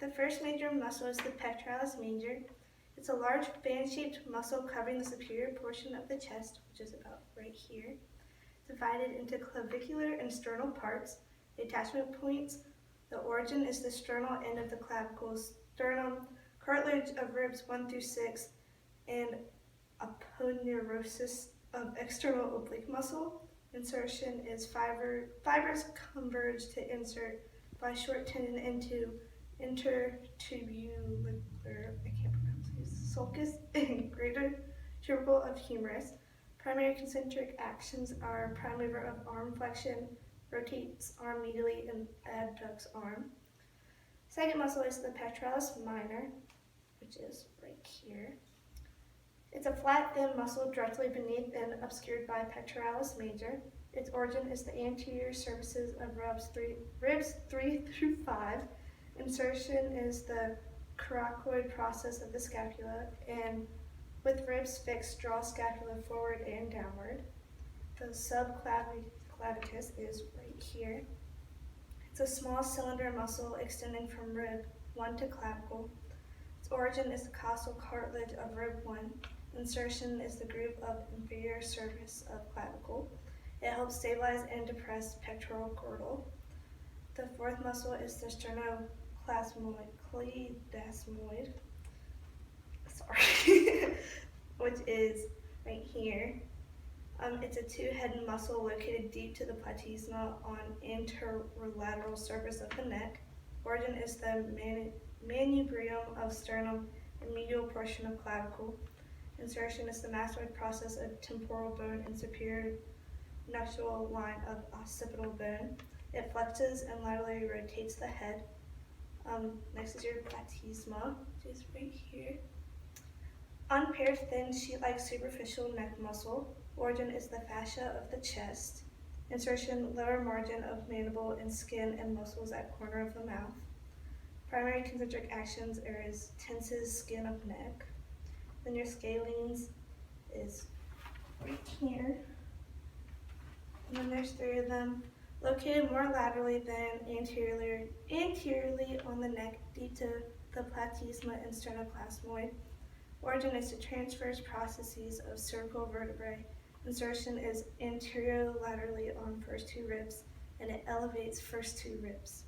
The first major muscle is the pectoralis major. It's a large fan-shaped muscle covering the superior portion of the chest, which is about right here, divided into clavicular and sternal parts. The attachment points. The origin is the sternal end of the clavicle, sternum, cartilage of ribs 1 through 6, and aponeurosis of external oblique muscle. Insertion is fibers converge to insert by short tendon into intertubular, I can't pronounce this, sulcus and greater tubercle of humerus. Primary concentric actions are prime mover of arm flexion, rotates arm medially, and abducts arm. Second muscle is the pectoralis minor, which is right here. It's a flat, thin muscle directly beneath and obscured by pectoralis major. Its origin is the anterior surfaces of ribs 3 through 5. Insertion is the coracoid process of the scapula, and with ribs fixed, draw scapula forward and downward. The subclavius is right here. It's a small cylinder muscle extending from rib 1 to clavicle. Its origin is the costal cartilage of rib 1. Insertion is the groove of inferior surface of clavicle. It helps stabilize and depress pectoral girdle. The fourth muscle is the sternocleidomastoid, which is right here. It's a two-headed muscle located deep to the platysma on anterolateral surface of the neck. Origin is the manubrium of sternum and medial portion of clavicle. Insertion is the mastoid process of temporal bone and superior nuptial line of occipital bone. It flexes and laterally rotates the head. Next is your platysma, which is right here. Unpaired, thin, sheet-like superficial neck muscle. Origin is the fascia of the chest. Insertion, lower margin of mandible and skin and muscles at corner of the mouth. Primary concentric actions is tenses skin of neck. Then your scalenes is right here. And then there's 3 of them, located more laterally than anteriorly on the neck deep to the platysma and sternocleidomastoid. Origin is the transverse processes of cervical vertebrae. Insertion is anterolaterally on first 2 ribs, and it elevates first 2 ribs.